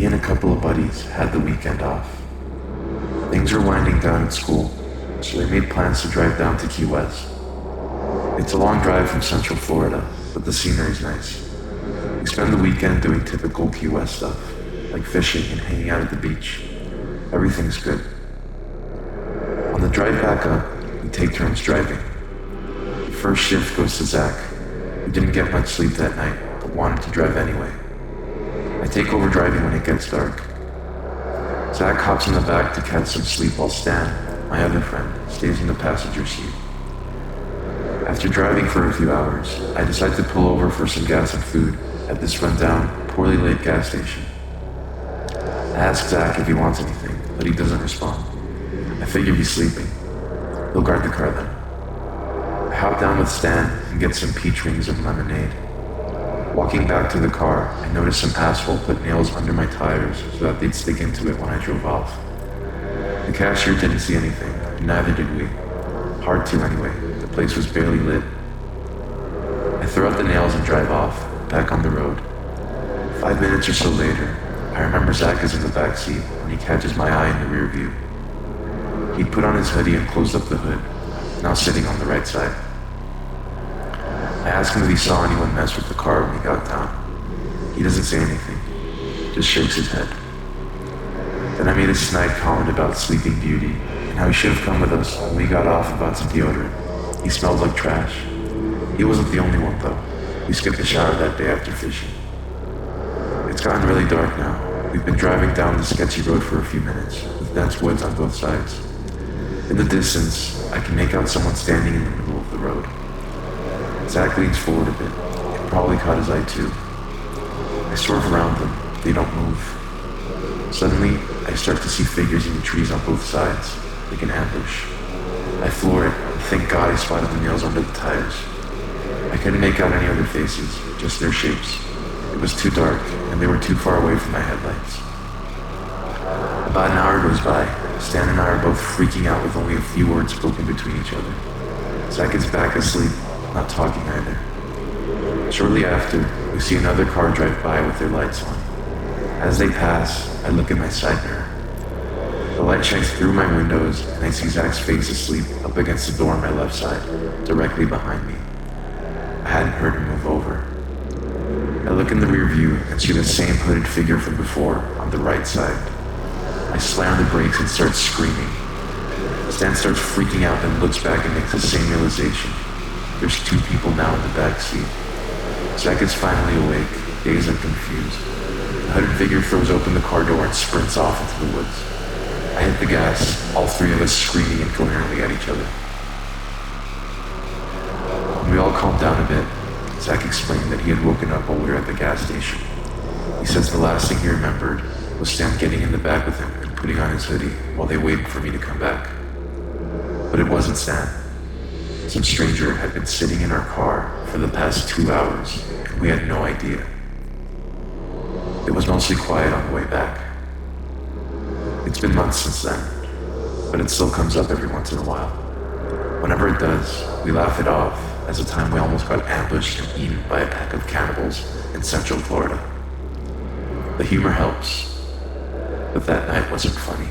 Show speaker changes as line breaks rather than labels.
he and a couple of buddies had the weekend off. Things were winding down at school, so they made plans to drive down to Key West. It's a long drive from Central Florida, but the scenery's nice. We spend the weekend doing typical Key West stuff, like fishing and hanging out at the beach. Everything's good. On the drive back up, we take turns driving. The first shift goes to Zach, who didn't get much sleep that night, but wanted to drive anyway. I take over driving when it gets dark. Zach hops in the back to catch some sleep while Stan, my other friend, stays in the passenger seat. After driving for a few hours, I decide to pull over for some gas and food at this rundown, poorly lit gas station. I ask Zach if he wants anything, but he doesn't respond. I figure he's sleeping. He'll guard the car then. I hop down with Stan and get some peach rings and lemonade. Walking back to the car, I noticed some asshole put nails under my tires so that they'd stick into it when I drove off. The cashier didn't see anything, and neither did we. Hard to anyway, the place was barely lit. I throw out the nails and drive off, back on the road. 5 minutes or so later, I remember Zach is in the back seat when he catches my eye in the rear view. He'd put on his hoodie and closed up the hood, now sitting on the right side. I asked him if he saw anyone mess with the car when he got down. He doesn't say anything, just shakes his head. Then I made a snide comment about Sleeping Beauty and how he should have come with us when we got off about some deodorant. He smelled like trash. He wasn't the only one though. We skipped a shower that day after fishing. It's gotten really dark now. We've been driving down the sketchy road for a few minutes, with dense woods on both sides. In the distance, I can make out someone standing in the middle of the road. Zach leans forward a bit. It probably caught his eye too. I swerve around them. They don't move. Suddenly, I start to see figures in the trees on both sides, like an ambush. I floor it, and thank God I spotted the nails under the tires. I couldn't make out any other faces, just their shapes. It was too dark, and they were too far away from my headlights. About an hour goes by. Stan and I are both freaking out with only a few words spoken between each other. Zach is back asleep, not talking either. Shortly after, we see another car drive by with their lights on. As they pass, I look in my side mirror. The light shines through my windows, and I see Zach's face asleep up against the door on my left side, directly behind me. I hadn't heard him move over. I look in the rear view and see the same hooded figure from before on the right side. I slam the brakes and start screaming. Stan starts freaking out and looks back and makes the same realization. There's two people now in the back seat. Zach is finally awake, dazed and confused. The hooded figure throws open the car door and sprints off into the woods. I hit the gas, all three of us screaming incoherently at each other. When we all calmed down a bit, Zach explained that he had woken up while we were at the gas station. He says the last thing he remembered was Stan getting in the back with him and putting on his hoodie while they waited for me to come back. But it wasn't Stan. Some stranger had been sitting in our car for the past 2 hours, and we had no idea. It was mostly quiet on the way back. It's been months since then, but it still comes up every once in a while. Whenever it does, we laugh it off as a time we almost got ambushed and eaten by a pack of cannibals in Central Florida. The humor helps, but that night wasn't funny.